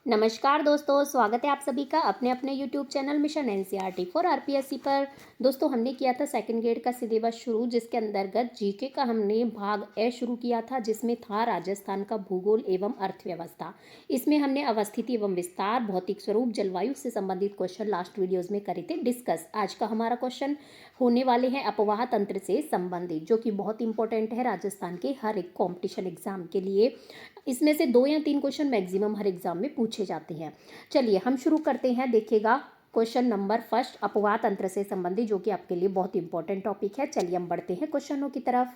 नमस्कार दोस्तों, स्वागत है आप सभी का अपने अपने YouTube channel mission NCERT for RPSC पर। दोस्तों, हमने किया था सेकंड ग्रेड का सिलेबस शुरू, जिसके अंतर्गत जीके का हमने भाग ए शुरू किया था, जिसमें था राजस्थान का भूगोल एवं अर्थव्यवस्था। इसमें हमने अवस्थिति एवं विस्तार, भौतिक स्वरूप, जलवायु से संबंधित क्वेश्चन लास्ट वीडियोज़ में करे थे डिस्कस। आज का हमारा क्वेश्चन होने वाले हैं अपवाह तंत्र से संबंधित, जो कि बहुत इंपॉर्टेंट है राजस्थान के हर एक कॉम्पिटिशन एग्जाम के लिए। इसमें से 2 या 3 क्वेश्चन मैक्सिमम हर एग्जाम में पूछे जाते हैं। चलिए हम शुरू करते हैं। देखिएगा, क्वेश्चन नंबर फर्स्ट अपवाह तंत्र से संबंधित, जो कि आपके लिए बहुत इंपॉर्टेंट टॉपिक है। चलिए हम बढ़ते हैं क्वेश्चनों की तरफ।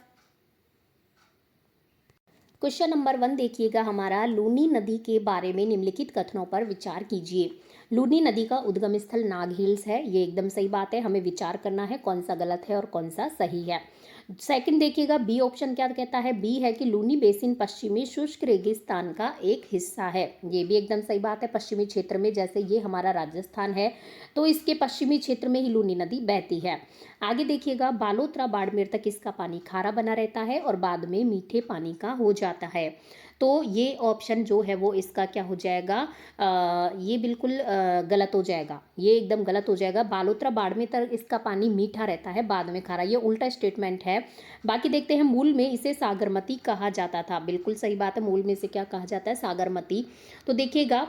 क्वेश्चन नंबर 1 देखिएगा हमारा, लूनी नदी के बारे में निम्नलिखित कथनों पर विचार कीजिए। लूनी नदी का उद्गम स्थल नाग हिल्स है, ये एकदम सही बात है। हमें विचार करना है कौन सा गलत है और कौन सा सही है। सेकंड देखिएगा, बी ऑप्शन क्या कहता है। बी है कि लूनी बेसिन पश्चिमी शुष्क रेगिस्तान का एक हिस्सा है, ये भी एकदम सही बात है। पश्चिमी क्षेत्र में, जैसे ये हमारा राजस्थान है, तो इसके पश्चिमी क्षेत्र में ही लूनी नदी बहती है। आगे देखिएगा, बालोतरा बाड़मेर तक इसका पानी खारा बना रहता है और बाद में मीठे पानी का हो जाता है। तो ये ऑप्शन जो है वो इसका क्या हो जाएगा, ये बिल्कुल गलत हो जाएगा, ये एकदम गलत हो जाएगा। बालोतरा बाड़मेर तक इसका पानी मीठा रहता है, बाद में खारा, ये उल्टा स्टेटमेंट है। बाकी देखते हैं, मूल में इसे सागरमती कहा जाता था, बिल्कुल सही बात है। मूल में इसे क्या कहा जाता है, सागरमती। तो देखिएगा,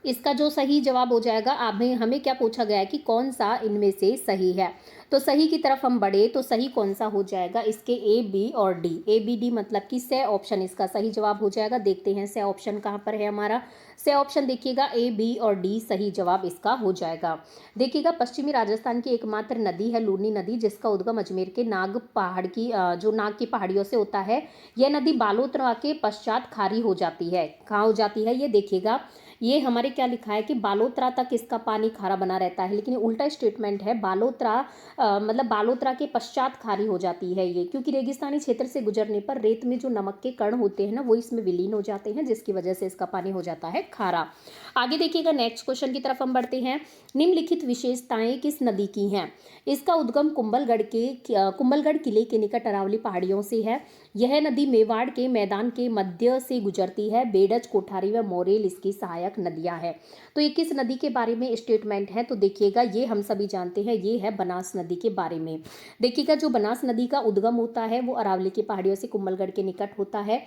इसका जो सही जवाब हो जाएगा, हमें हमें क्या पूछा गया है कि कौन सा इनमें से सही है। तो सही की तरफ हम बढ़े तो सही कौन सा हो जाएगा, इसके ए बी और डी। ए बी डी मतलब कि से ऑप्शन इसका सही जवाब हो जाएगा। देखते हैं से ऑप्शन कहाँ पर है हमारा। से ऑप्शन देखिएगा, ए बी और डी सही जवाब इसका हो जाएगा। देखिएगा, पश्चिमी राजस्थान की एकमात्र नदी है लूनी नदी, जिसका उद्गम अजमेर के नाग पहाड़ की जो नाग की पहाड़ियों से होता है। यह नदी बालोतरा के पश्चात खारी हो जाती है। कहाँ हो जाती है, ये देखिएगा, ये हमारे क्या लिखा है कि बालोतरा तक इसका पानी खारा बना रहता है, लेकिन उल्टा स्टेटमेंट है। बालोतरा मतलब बालोतरा के पश्चात खारी हो जाती है ये, क्योंकि रेगिस्तानी क्षेत्र से गुजरने पर रेत में जो नमक के कण होते हैं ना, वो इसमें विलीन हो जाते हैं, जिसकी वजह से इसका पानी हो जाता है खारा। आगे देखिएगा, नेक्स्ट क्वेश्चन की तरफ हम बढ़ते हैं। निम्नलिखित विशेषताएं किस नदी की हैं। इसका उद्गम कुंभलगढ़ किले के निकट अरावली पहाड़ियों से है। यह नदी मेवाड़ के मैदान के मध्य से गुजरती है। बेडज, कोठारी व मोरेल इसकी सहायक नदियां हैं। तो ये किस नदी के बारे में स्टेटमेंट है, तो देखिएगा, ये हम सभी जानते हैं, ये है बनास नदी के बारे में। देखिएगा, जो बनास नदी का उद्गम होता है वो अरावली की पहाड़ियों से कुंभलगढ़ के निकट होता है।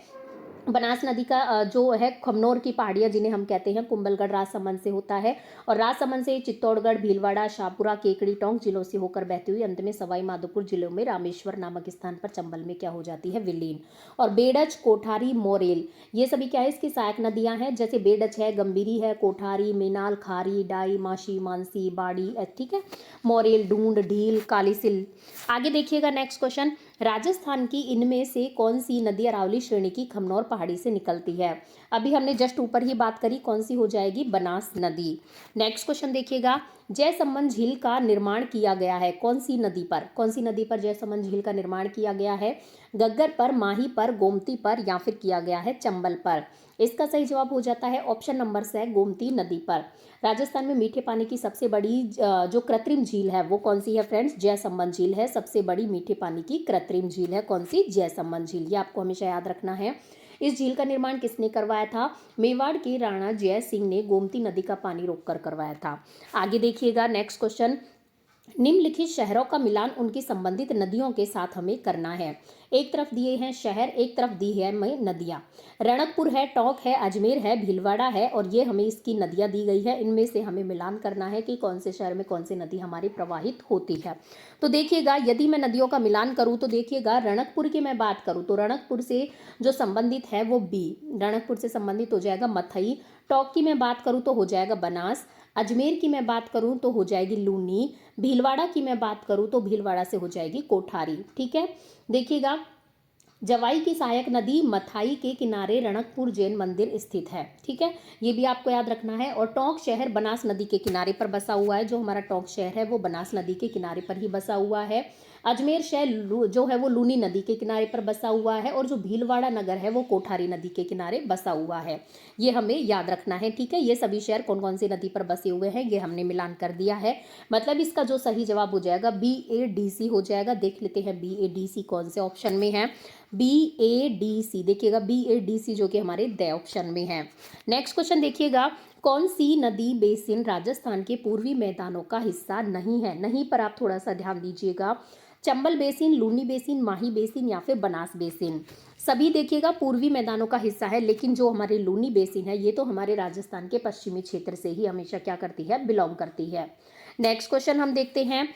बनास नदी का जो है खमनोर की पहाड़ियाँ, जिन्हें हम कहते हैं, कुंभलगढ़ राजसमंद से होता है। और राजसमंद से चित्तौड़गढ़, भीलवाड़ा, शाहपुरा, केकड़ी, टोंक जिलों से होकर बहती हुई अंत में सवाई माधोपुर जिलों में रामेश्वर नामक स्थान पर चंबल में क्या हो जाती है, विलीन। और बेडच, कोठारी, मोरेल, ये सभी क्या है, इसकी सहायक नदियां हैं। जैसे बेडच है, गंभीरी है, कोठारी, मेनाल, खारी, डाई, माशी, मानसी, बाड़ी, ठीक है, मोरेल, ढूंढ, ढील, कालीसिल। आगे देखिएगा, नेक्स्ट क्वेश्चन, राजस्थान की इनमें से कौन सी नदी अरावली श्रेणी की खमनौर पहाड़ी से निकलती है। अभी हमने जस्ट ऊपर ही बात करी, कौन सी हो जाएगी, बनास नदी। नेक्स्ट क्वेश्चन देखिएगा, जयसमंद झील का निर्माण किया गया है कौन सी नदी पर। कौन सी नदी पर जयसमंद झील का निर्माण किया गया है, गग्गर पर, माही पर, गोमती पर, या फिर किया गया है चंबल पर। इसका सही जवाब हो जाता है ऑप्शन नंबर से, गोमती नदी पर। राजस्थान में मीठे पानी की सबसे बड़ी जो कृत्रिम झील है वो कौन सी है फ्रेंड्स, जयसमंद झील है। सबसे बड़ी मीठे पानी की कृत्रिम झील है कौन सी, जयसमंद झील। ये आपको हमेशा याद रखना है। इस झील का निर्माण किसने करवाया था, मेवाड़ के राणा जय सिंह ने गोमती नदी का पानी रोककर करवाया था। आगे देखिएगा, नेक्स्ट क्वेश्चन, निम्नलिखित शहरों का मिलान उनकी संबंधित नदियों के साथ हमें करना है। एक तरफ दिए हैं शहर, एक तरफ दी है हमें नदियां। रणकपुर है, टोंक है, अजमेर है, भीलवाड़ा है, और ये हमें इसकी नदियां दी गई है। इनमें से हमें मिलान करना है कि कौन से शहर में कौन सी नदी हमारी प्रवाहित होती है। तो देखिएगा, यदि मैं नदियों का मिलान करूँ तो देखिएगा, रणकपुर की मैं बात करूँ तो रणकपुर से जो संबंधित है वो बी, रणकपुर से संबंधित हो जाएगा मथई। टोंक की मैं बात करूँ तो हो जाएगा बनास। अजमेर की मैं बात करूं तो हो जाएगी लूनी। भीलवाड़ा की मैं बात करूं तो भीलवाड़ा से हो जाएगी कोठारी। ठीक है, देखिएगा, जवाई की सहायक नदी मथाई के किनारे रणकपुर जैन मंदिर स्थित है। ठीक है, ये भी आपको याद रखना है। और टोंक शहर बनास नदी के किनारे पर बसा हुआ है। जो हमारा टोंक शहर है वो बनास नदी के किनारे पर ही बसा हुआ है। अजमेर शहर जो है वो लूनी नदी के किनारे पर बसा हुआ है। और जो भीलवाड़ा नगर है वो कोठारी नदी के किनारे बसा हुआ है। ये हमें याद रखना है। ठीक है, ये सभी शहर कौन कौन सी नदी पर बसे हुए हैं ये हमने मिलान कर दिया है। मतलब इसका जो सही जवाब हो जाएगा बी ए डी सी हो जाएगा। देख लेते हैं बी ए डी सी कौन से ऑप्शन में है। BADC, देखिएगा BADC जो कि हमारे द ऑप्शन में है। नेक्स्ट क्वेश्चन देखिएगा, कौन सी नदी बेसिन राजस्थान के पूर्वी मैदानों का हिस्सा नहीं है? नहीं पर आप थोड़ा सा ध्यान दीजिएगा। चंबल बेसिन, लूनी बेसिन, माही बेसिन या फिर बनास बेसिन, सभी देखिएगा पूर्वी मैदानों का हिस्सा है, लेकिन जो हमारे लूनी बेसिन है ये तो हमारे राजस्थान के पश्चिमी क्षेत्र से ही हमेशा क्या करती है, बिलोंग करती है। नेक्स्ट क्वेश्चन हम देखते हैं,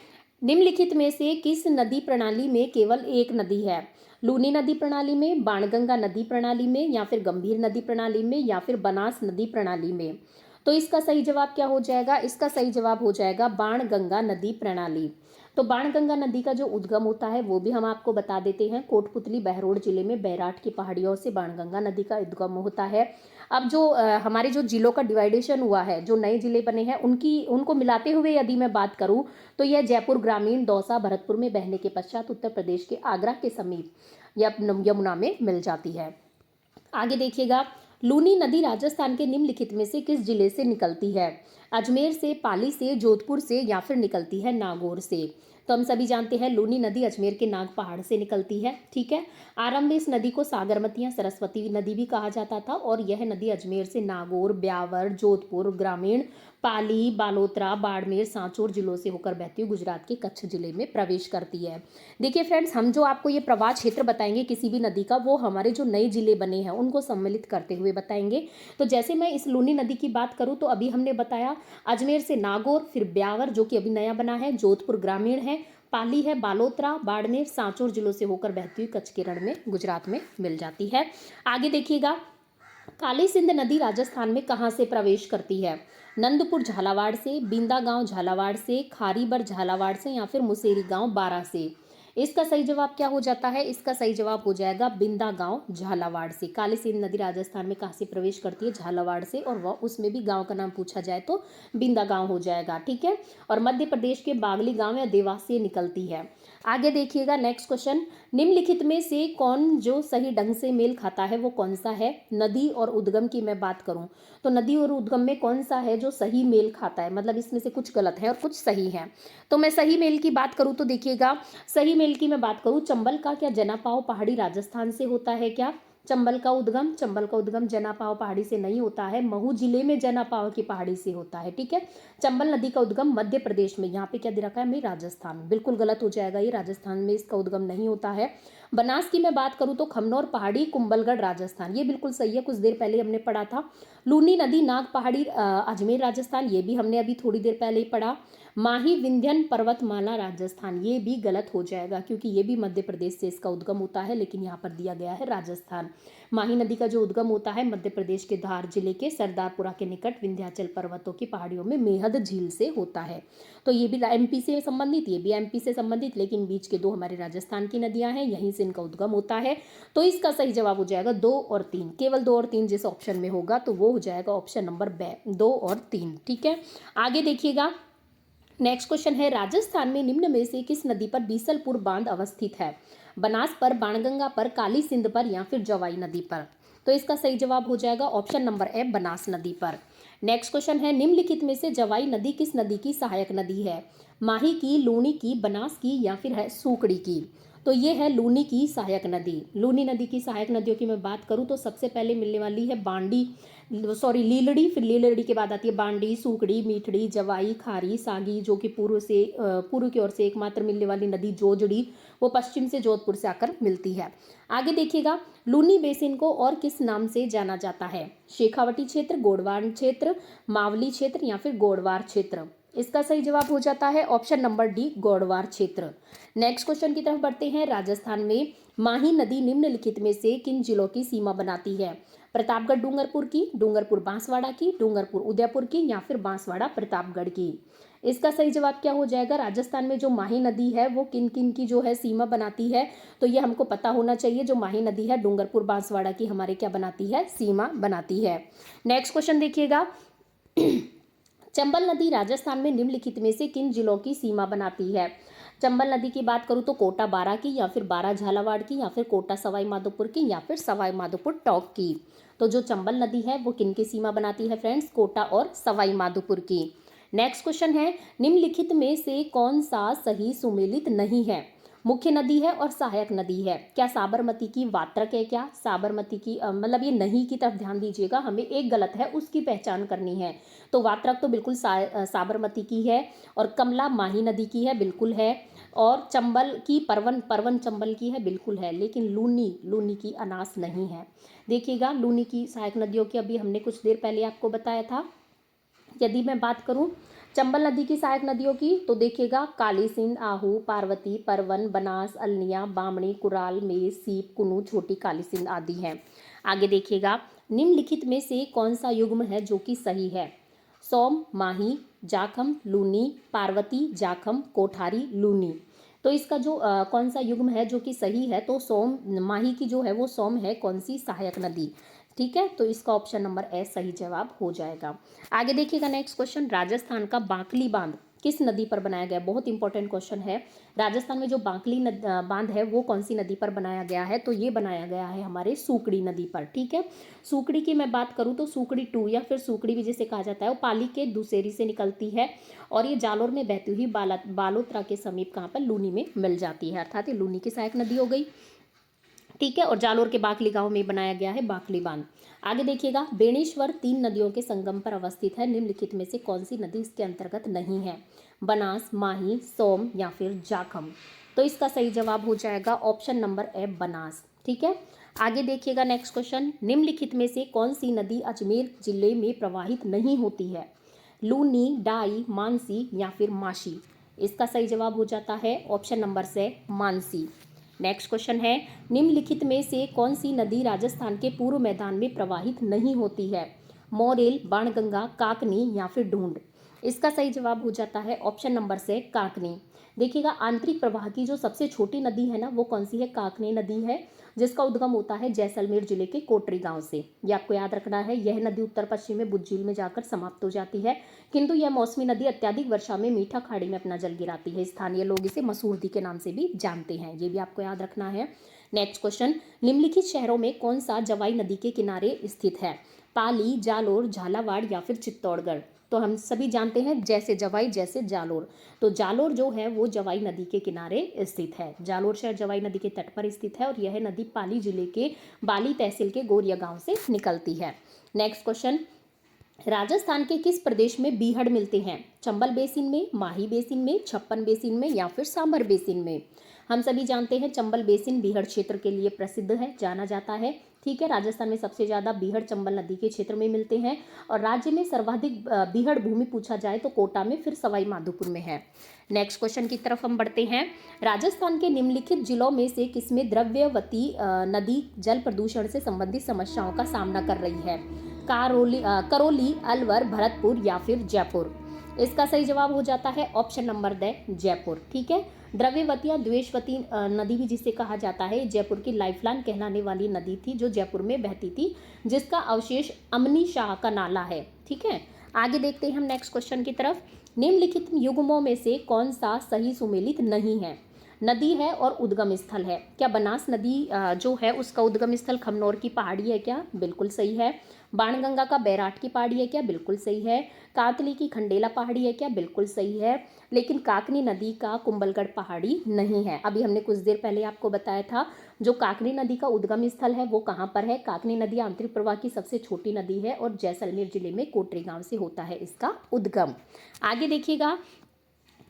निम्नलिखित में से किस नदी प्रणाली में केवल एक नदी है? लूनी नदी प्रणाली में, बाणगंगा नदी प्रणाली में या फिर गंभीर नदी प्रणाली में या फिर बनास नदी प्रणाली में? तो इसका सही जवाब क्या हो जाएगा? इसका सही जवाब हो जाएगा बाणगंगा नदी प्रणाली। तो बाणगंगा नदी का जो उद्गम होता है वो भी हम आपको बता देते हैं, कोटपुतली बहरोड जिले में बैराठ की पहाड़ियों से बाणगंगा नदी का उद्गम होता है। अब जो हमारे जो जिलों का डिवाइडेशन हुआ है, जो नए जिले बने हैं उनको मिलाते हुए यदि मैं बात करूं तो यह जयपुर ग्रामीण, दौसा, भरतपुर में बहने के पश्चात उत्तर प्रदेश के आगरा के समीप यमुना में मिल जाती है। आगे देखिएगा, लूनी नदी राजस्थान के निम्नलिखित में से किस जिले से निकलती है? अजमेर से, पाली से, जोधपुर से या फिर निकलती है नागौर से? तो हम सभी जानते हैं लूनी नदी अजमेर के नाग पहाड़ से निकलती है, ठीक है। आरंभ में इस नदी को सागरमती या सरस्वती नदी भी कहा जाता था और यह नदी अजमेर से नागौर, ब्यावर, जोधपुर ग्रामीण, पाली, बालोतरा, बाड़मेर, सांचौर जिलों से होकर बहती हुई गुजरात के कच्छ जिले में प्रवेश करती है। देखिए फ्रेंड्स, हम जो आपको ये प्रवाह क्षेत्र बताएंगे किसी भी नदी का, वो हमारे जो नए जिले बने हैं उनको सम्मिलित करते हुए बताएंगे। तो जैसे मैं इस लूनी नदी की बात करूँ तो अभी हमने बताया अजमेर से नागौर, फिर ब्यावर जो कि अभी नया बना है, जोधपुर ग्रामीण है, पाली है, बालोतरा, बाड़मेर, सांचौर जिलों से होकर बहती हुई कच्छ के रण में गुजरात में मिल जाती है। आगे देखिएगा, काली सिंध नदी राजस्थान में कहाँ से प्रवेश करती है? नंदपुर झालावाड़ से, बिंदा गांव झालावाड़ से, खारीबर झालावाड़ से या फिर मुसेरी गांव बारा से? इसका सही जवाब क्या हो जाता है? इसका सही जवाब हो जाएगा बिंदा गांव झालावाड़ से। काली सिंध नदी राजस्थान में कहाँ से प्रवेश करती है? झालावाड़ से, और वह उसमें भी गांव का नाम पूछा जाए तो बिंदा गांव हो जाएगा, ठीक है। और मध्य प्रदेश के बागली गांव या देवास से निकलती है। आगे देखिएगा, नेक्स्ट क्वेश्चन, निम्नलिखित में से कौन जो सही ढंग से मेल खाता है वो कौन सा है? नदी और उद्गम की मैं बात करूं तो नदी और उद्गम में कौन सा है जो सही मेल खाता है? मतलब इसमें से कुछ गलत है और कुछ सही है। तो मैं सही मेल की बात करूं तो देखिएगा, सही मेल की मैं बात करूं, चंबल का क्या जनापाव पहाड़ी राजस्थान से होता है क्या? चंबल का उद्गम जनापाव पहाड़ी से नहीं होता है, महू जिले में जनापाव की पहाड़ी से होता है, ठीक है। चंबल नदी का उद्गम मध्य प्रदेश में, यहाँ पे क्या दे रखा है, मैं राजस्थान, बिल्कुल गलत हो जाएगा ये, राजस्थान में इसका उद्गम नहीं होता है। बनास की मैं बात करूं तो खमनौर पहाड़ी, कुंभलगढ़ राजस्थान, ये बिल्कुल सही है, कुछ देर पहले हमने पढ़ा था। लूनी नदी नाग पहाड़ी अजमेर राजस्थान, ये भी हमने अभी थोड़ी देर पहले ही पढ़ा। माही विंध्यन पर्वतमाला राजस्थान, ये भी गलत हो जाएगा क्योंकि ये भी मध्य प्रदेश से इसका उद्गम होता है, लेकिन यहाँ पर दिया गया है राजस्थान। माही नदी का जो उद्गम होता है मध्य प्रदेश के धार जिले के सरदारपुरा के निकट विंध्याचल पर्वतों की पहाड़ियों में मेहद झील से होता है। तो ये भी एमपी से संबंधित, ये भी एमपी से संबंधित, लेकिन बीच के दो हमारे राजस्थान की नदियां हैं, यहीं से इनका उद्गम होता है। तो इसका सही जवाब हो जाएगा 2 और 3, केवल 2 और 3 जिस ऑप्शन में होगा तो वो हो जाएगा ऑप्शन नंबर 2 और 3, ठीक है। आगे देखिएगा, नेक्स्ट क्वेश्चन है, राजस्थान में निम्न में से किस नदी पर बीसलपुर बांध अवस्थित है? बनास पर, बाणगंगा पर, काली सिंध पर या फिर जवाई नदी पर? तो इसका सही जवाब हो जाएगा ऑप्शन नंबर ए, बनास नदी पर। नेक्स्ट क्वेश्चन है, निम्नलिखित में से जवाई नदी किस नदी की सहायक नदी है? माही की, लूनी की, बनास की या फिर है सूकड़ी की? तो ये है लूनी की सहायक नदी। लूनी नदी की सहायक नदियों की मैं बात करूं तो सबसे पहले मिलने वाली है लीलड़ी, फिर लीलड़ी के बाद आती है बांडी, सूकड़ी, मीठड़ी, जवाई, खारी, सागी, जो कि पूर्व की ओर से एकमात्र मिलने वाली नदी जोजड़ी, वो पश्चिम से जोधपुर से आकर मिलती है। आगे देखिएगा, लूनी बेसिन को और किस नाम से जाना जाता है? शेखावटी क्षेत्र, गोडवान क्षेत्र, मावली क्षेत्र या फिर गोडवार क्षेत्र? इसका सही जवाब हो जाता है ऑप्शन नंबर डी, गोडवार क्षेत्र। नेक्स्ट क्वेश्चन की तरफ बढ़ते हैं, राजस्थान में माही नदी निम्नलिखित में से किन जिलों की सीमा बनाती है? प्रतापगढ़ डूंगरपुर की, डूंगरपुर बांसवाड़ा की, डूंगरपुर उदयपुर की या फिर बांसवाड़ा प्रतापगढ़ की? इसका सही जवाब क्या हो जाएगा? राजस्थान में जो माही नदी है वो किन किन की जो है सीमा बनाती है, तो ये हमको पता होना चाहिए। जो माही नदी है डूंगरपुर बांसवाड़ा की हमारे क्या बनाती है, सीमा बनाती है। नेक्स्ट क्वेश्चन देखिएगा, चंबल नदी राजस्थान में निम्नलिखित में से किन जिलों की सीमा बनाती है? चंबल नदी की बात करूं तो कोटा बारा की या फिर बारा झालावाड़ की या फिर कोटा सवाई माधोपुर की या फिर सवाई माधोपुर टोंक की? तो जो चंबल नदी है वो किन की सीमा बनाती है फ्रेंड्स? कोटा और सवाई माधोपुर की। नेक्स्ट क्वेश्चन है, निम्नलिखित में से कौन सा सही सुमेलित नहीं है? मुख्य नदी है और सहायक नदी है। क्या साबरमती की वात्रक है? क्या साबरमती की मतलब ये नहीं की तरफ ध्यान दीजिएगा, हमें एक गलत है उसकी पहचान करनी है। तो वात्रक तो बिल्कुल साबरमती की है, और कमला माही नदी की है, बिल्कुल है। और चंबल की परवन परवन चंबल की है, बिल्कुल है। लेकिन लूनी लूनी की अनास नहीं है। देखिएगा लूनी की सहायक नदियों की अभी हमने कुछ देर पहले आपको बताया था। यदि मैं बात करूं चंबल नदी की सहायक नदियों की, तो देखिएगा काली सिंध, आहू, पार्वती, परवन, बनास, अल्निया, बामणी, कुराल, मेज, सीप, कुनू, छोटी काली सिंध आदि हैं। आगे देखिएगा निम्नलिखित में से कौन सा युग्म है जो कि सही है? सोम, माही, जाखम, लूनी, पार्वती, जाखम, कोठारी, लूनी। तो इसका जो कौन सा युग्म है जो कि सही है, तो सोम माही की जो है वो सोम है कौन सी सहायक नदी। ठीक है, तो इसका ऑप्शन नंबर ए सही जवाब हो जाएगा। आगे देखिएगा नेक्स्ट क्वेश्चन, राजस्थान का बांकली बांध किस नदी पर बनाया गया? बहुत इंपॉर्टेंट क्वेश्चन है। राजस्थान में जो बांकली बांध है वो कौन सी नदी पर बनाया गया है? तो ये बनाया गया है हमारे सूकड़ी नदी पर। ठीक है, सूकड़ी की मैं बात करूँ तो सूकड़ी 2 या फिर सूकड़ी भी जिसे कहा जाता है, वो पाली के दुसेरी से निकलती है और ये जालोर में बहती हुई बालोतरा के समीप कहाँ पर लूनी में मिल जाती है, अर्थात ये लूनी की सहायक नदी हो गई। ठीक है, और जालोर के बाकली गांव में बनाया गया है बाकली बांध। आगे देखिएगा बेणेश्वर 3 नदियों के संगम पर अवस्थित है, निम्नलिखित में से कौन सी नदी इसके अंतर्गत नहीं है? बनास, माही, सोम या फिर जाखम। तो इसका सही जवाब हो जाएगा ऑप्शन नंबर ए बनास। ठीक है, आगे देखिएगा नेक्स्ट क्वेश्चन, निम्नलिखित में से कौन सी नदी अजमेर जिले में प्रवाहित नहीं होती है? लूनी, डाई, मानसी या फिर माशी। इसका सही जवाब हो जाता है ऑप्शन नंबर से मानसी। नेक्स्ट क्वेश्चन है, निम्नलिखित में से कौन सी नदी राजस्थान के पूर्व मैदान में प्रवाहित नहीं होती है? मोरेल, बाणगंगा, काकनी या फिर ढूंढ। इसका सही जवाब हो जाता है ऑप्शन नंबर से काकनी। देखिएगा आंतरिक प्रवाह की जो सबसे छोटी नदी है ना वो कौन सी है? काकनी नदी है, जिसका उद्गम होता है जैसलमेर जिले के कोटरी गांव से। ये आपको याद रखना है। यह नदी उत्तर पश्चिम में बुद्ध झील में जाकर समाप्त हो जाती है, किंतु यह मौसमी नदी अत्यधिक वर्षा में मीठा खाड़ी में अपना जल गिराती है। स्थानीय लोग इसे मसूरदी के नाम से भी जानते हैं, ये भी आपको याद रखना है। नेक्स्ट क्वेश्चन, निम्नलिखित शहरों में कौन सा जवाई नदी के किनारे स्थित है? पाली, जालोर, झालावाड़ या फिर चित्तौड़गढ़। तो हम सभी जानते हैं जैसे जवाई जैसे जालोर, तो जालोर जो है वो जवाई नदी के किनारे स्थित है। जालोर शहर जवाई नदी के तट पर स्थित है और यह नदी पाली जिले के बाली तहसील के गोरिया गांव से निकलती है। नेक्स्ट क्वेश्चन, राजस्थान के किस प्रदेश में बीहड़ मिलते हैं? चंबल बेसिन में, माही बेसिन में, छप्पन बेसिन में या फिर सांभर बेसिन में। हम सभी जानते हैं चंबल बेसिन बीहड़ क्षेत्र के लिए प्रसिद्ध है, जाना जाता है। ठीक है, राजस्थान में सबसे ज़्यादा बीहड़ चंबल नदी के क्षेत्र में मिलते हैं और राज्य में सर्वाधिक बीहड़ भूमि पूछा जाए तो कोटा में, फिर सवाई माधोपुर में है। नेक्स्ट क्वेश्चन की तरफ हम बढ़ते हैं, राजस्थान के निम्नलिखित जिलों में से किसमें द्रव्यवती नदी जल प्रदूषण से संबंधित समस्याओं का सामना कर रही है? करौली, अलवर, भरतपुर या फिर जयपुर। इसका सही जवाब हो जाता है ऑप्शन नंबर द जयपुर। ठीक है, द्रव्यवती या द्वेषवती नदी भी जिसे कहा जाता है, जयपुर की लाइफलाइन कहलाने वाली नदी थी जो जयपुर में बहती थी, जिसका अवशेष अमनी शाह का नाला है। ठीक है, आगे देखते हैं हम नेक्स्ट क्वेश्चन की तरफ, निम्नलिखित युग्मों में से कौन सा सही सुमेलित नहीं है? नदी है और उद्गम स्थल है। क्या बनास नदी जो है उसका उद्गम स्थल खमनौर की पहाड़ी है? क्या बिल्कुल सही है। बाणगंगा का बैराट की पहाड़ी है? क्या बिल्कुल सही है। कातली की खंडेला पहाड़ी है? क्या बिल्कुल सही है। लेकिन काकनी नदी का कुंभलगढ़ पहाड़ी नहीं है। अभी हमने कुछ देर पहले आपको बताया था जो काकनी नदी का उद्गम स्थल है वो कहाँ पर है। काकनी नदी आंतरिक प्रवाह की सबसे छोटी नदी है और जैसलमेर जिले में कोटरी गांव से होता है इसका उद्गम। आगे देखिएगा,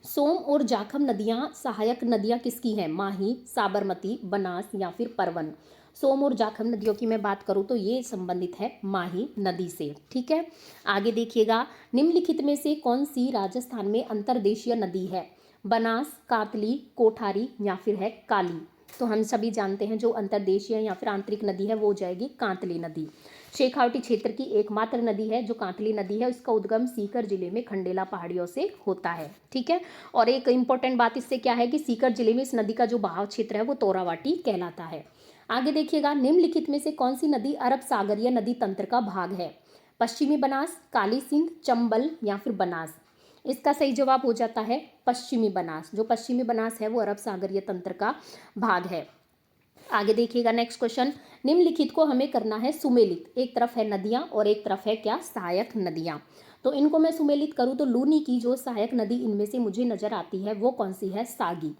सोम और जाखम नदियां सहायक नदियां किसकी हैं? माही, साबरमती, बनास या फिर परवन। सोम और जाखम नदियों की मैं बात करूं तो ये संबंधित है माही नदी से। ठीक है, आगे देखिएगा, निम्नलिखित में से कौन सी राजस्थान में अंतर्देशीय नदी है? बनास, कातली, कोठारी या फिर है काली। तो हम सभी जानते हैं जो अंतर्देशीय या फिर आंतरिक नदी है वो हो जाएगी कांतली नदी। शेखावटी क्षेत्र की एकमात्र नदी है जो कांतली नदी है, उसका उद्गम सीकर जिले में खंडेला पहाड़ियों से होता है। ठीक है, और एक इंपॉर्टेंट बात इससे क्या है कि सीकर जिले में इस नदी का जो बहाव क्षेत्र है वो तोरावाटी कहलाता है। आगे देखिएगा, निम्नलिखित में से कौन सी नदी अरब सागरीय नदी तंत्र का भाग है? पश्चिमी बनास, काली सिंध, चंबल या फिर बनास। इसका सही जवाब हो जाता है पश्चिमी बनास। जो पश्चिमी बनास है वो अरब सागरीय तंत्र का भाग है। आगे देखिएगा नेक्स्ट क्वेश्चन, निम्नलिखित को हमें करना है सुमेलित। एक तरफ है नदियां और एक तरफ है क्या? सहायक नदियां। तो इनको मैं सुमेलित करूं तो लूनी की जो सहायक नदी इनमें से मुझे नजर आती है वो कौन सी है? सागी।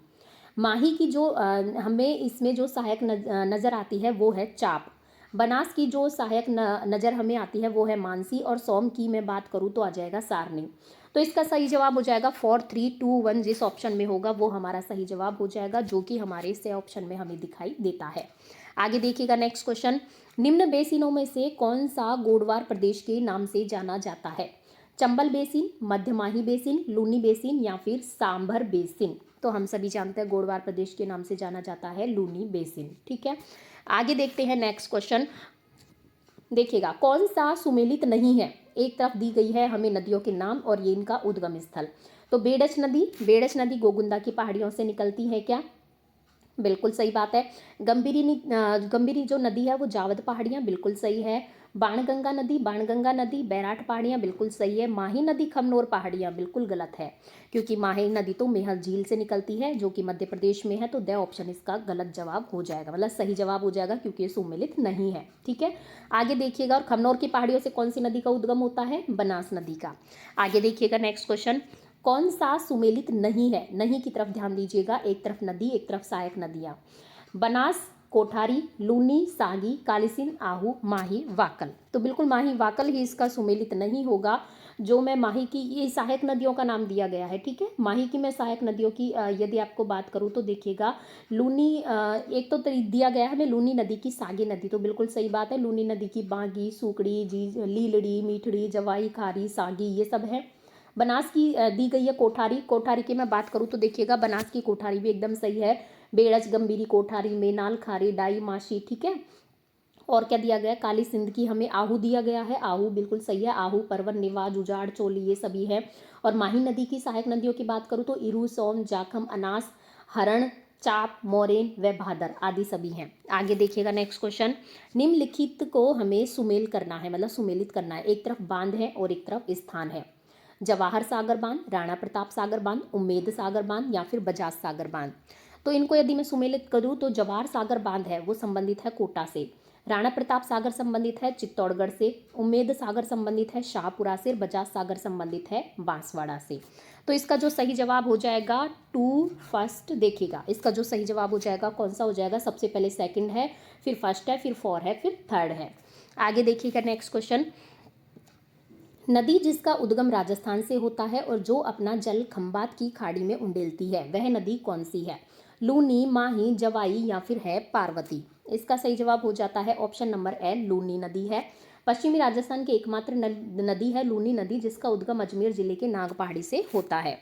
माही की जो हमें इसमें जो सहायक नज़र आती है वो है चाप। बनास की जो सहायक नज़र हमें आती है वो है मानसी, और सोम की मैं बात करूँ तो आ जाएगा सारनी। तो इसका सही जवाब हो जाएगा 4 3 2 1, जिस ऑप्शन में होगा वो हमारा सही जवाब हो जाएगा, जो कि हमारे से ऑप्शन में हमें दिखाई देता है। आगे देखिएगा नेक्स्ट क्वेश्चन, निम्न बेसिनों में से कौन सा गोडवार प्रदेश के नाम से जाना जाता है? Chambal basin, Madhyamahi basin, Luni basin या फिर सांभर बेसिन? तो हम सभी जानते हैं गोडवार प्रदेश के नाम से जाना जाता है लूनी बेसिन। ठीक है, आगे देखते हैं नेक्स्ट क्वेश्चन। देखिएगा कौन सा सुमेलित नहीं है? एक तरफ दी गई है हमें नदियों के नाम और ये इनका उद्गम स्थल। तो बेड़च नदी गोगुंदा की पहाड़ियों से निकलती है क्या? बिल्कुल सही बात है। गंभीरी जो नदी है वो जावद पहाड़ियाँ, बिल्कुल सही है। बाणगंगा नदी बैराट पहाड़ियाँ, बिल्कुल सही है। माही नदी खमनोर पहाड़ियाँ, बिल्कुल गलत है, क्योंकि माही नदी तो मेहर झील से निकलती है जो कि मध्य प्रदेश में है। तो द ऑप्शन इसका गलत जवाब हो जाएगा, मतलब सही जवाब हो जाएगा, क्योंकि ये सुमेलित नहीं है। ठीक है, आगे देखिएगा, और खमनोर की पहाड़ियों से कौन सी नदी का उद्गम होता है? बनास नदी का। आगे देखिएगा नेक्स्ट क्वेश्चन, कौन सा सुमेलित नहीं है? नहीं की तरफ ध्यान दीजिएगा, एक तरफ नदी एक तरफ सहायक नदियाँ। बनास, कोठारी, लूनी, सागी, कालीसिंध, आहू, माही, वाकल। तो बिल्कुल माही वाकल ही इसका सुमेलित नहीं होगा। जो मैं माही की, ये सहायक नदियों का नाम दिया गया है। ठीक है, माही की मैं सहायक नदियों की यदि आपको बात करूँ तो देखिएगा, लूनी एक तो दिया गया है हमें लूनी नदी की सागी नदी, तो बिल्कुल सही बात है। लूनी नदी की बागी, सुकड़ी, लीलड़ी, मीठड़ी, जवाई, खारी, सागी, ये सब है। बनास की दी गई है कोठारी की मैं बात करूँ तो देखिएगा, बनास की कोठारी भी एकदम सही है। बेड़च, गंभीरी, कोठारी, मेनाल, खारी, डाई, माशी। ठीक है, और क्या दिया गया? काली सिंध की हमें आहू दिया गया है, आहू बिल्कुल सही है। आहू, परवन, निवाज, उजाड़, चोली, ये सभी है। और माही नदी की सहायक नदियों की बात करूँ तो इरू, सोम, जाखम, अनास, हरण, चाप, मोरेन व भादर आदि सभी हैं। आगे देखिएगा नेक्स्ट क्वेश्चन, निम्नलिखित को हमें सुमेल करना है, मतलब सुमेलित करना है। एक तरफ बांध है और एक तरफ स्थान है। जवाहर सागर बांध, राणा प्रताप सागर बांध, उम्मेद सागर बांध या फिर बजाज सागर बांध? तो इनको यदि मैं सुमेलित करूँ तो जवाहर सागर बांध है वो संबंधित है कोटा से, राणा प्रताप सागर संबंधित है चित्तौड़गढ़ से, उम्मेद सागर संबंधित है शाहपुरा से, बजाज सागर संबंधित है बांसवाड़ा से। तो इसका जो सही जवाब हो जाएगा 2 फर्स्ट, देखिएगा इसका जो सही जवाब हो जाएगा कौन सा हो जाएगा? सबसे पहले सेकंड है, फिर फर्स्ट है, फिर 4 है, फिर थर्ड है। आगे देखिएगा नेक्स्ट क्वेश्चन, नदी जिसका उद्गम राजस्थान से होता है और जो अपना जल खंबात की खाड़ी में उंडेलती है, वह नदी कौन सी है? लूनी, माही, जवाई या फिर है पार्वती? इसका सही जवाब हो जाता है ऑप्शन नंबर ए, लूनी नदी है। पश्चिमी राजस्थान की एकमात्र नदी है लूनी नदी, जिसका उद्गम अजमेर जिले के नाग पहाड़ी से होता है।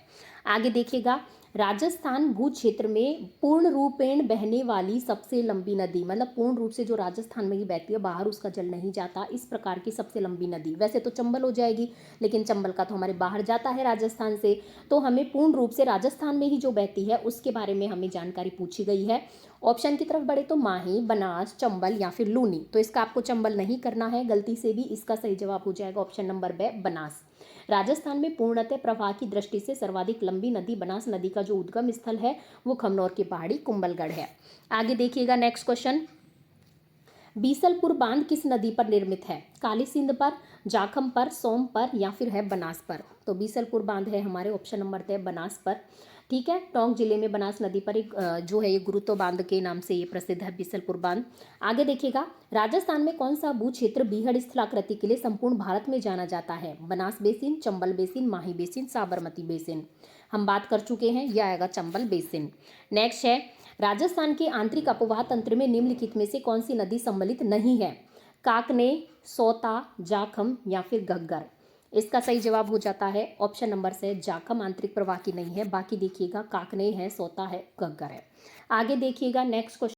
आगे देखिएगा, राजस्थान भू क्षेत्र में पूर्ण रूपेण बहने वाली सबसे लंबी नदी, मतलब पूर्ण रूप से जो राजस्थान में ही बहती है, बाहर उसका जल नहीं जाता, इस प्रकार की सबसे लंबी नदी वैसे तो चंबल हो जाएगी, लेकिन चंबल का तो हमारे बाहर जाता है राजस्थान से। तो हमें पूर्ण रूप से राजस्थान में ही जो बहती है उसके बारे में हमें जानकारी पूछी गई है। ऑप्शन की तरफ बढ़े तो माही, बनास, चंबल या फिर लूनी। तो इसका आपको चंबल नहीं करना है गलती से भी, इसका सही जवाब हो जाएगा ऑप्शन नंबर बे, बनास। राजस्थान में पूर्णतः प्रवाह की दृष्टि से सर्वाधिक लंबी नदी बनास नदी का जो उद्गम स्थल है वो खमनौर की पहाड़ी कुंभलगढ़ है। आगे देखिएगा नेक्स्ट क्वेश्चन, बीसलपुर बांध किस नदी पर निर्मित है? काली सिंध पर, जाखम पर, सोम पर या फिर है बनास पर? तो बीसलपुर बांध है हमारे ऑप्शन नंबर है बनास पर। ठीक है, टोंक जिले में बनास नदी पर एक जो है ये गुरुत्व बांध के नाम से ये प्रसिद्ध है बीसलपुर बांध। आगे देखिएगा, राजस्थान में कौन सा भू क्षेत्र बीहड़ स्थलाकृति के लिए संपूर्ण भारत में जाना जाता है? बनास बेसिन, चंबल बेसिन, माही बेसिन, साबरमती बेसिन? हम बात कर चुके हैं, यह आएगा चंबल बेसिन। नेक्स्ट है, राजस्थान के आंतरिक अपवाह तंत्र में निम्नलिखित में से कौन सी नदी सम्मिलित नहीं है? काकने, सोता, जाखम या फिर घग्गर? इसका सही जवाब हो जाता है ऑप्शन नंबर से, जाखम आंतरिक प्रवाह की नहीं है, बाकी देखिएगा काकने है, सोता है, घग्गर है। आगे देखिएगा नेक्स्ट क्वेश्चन,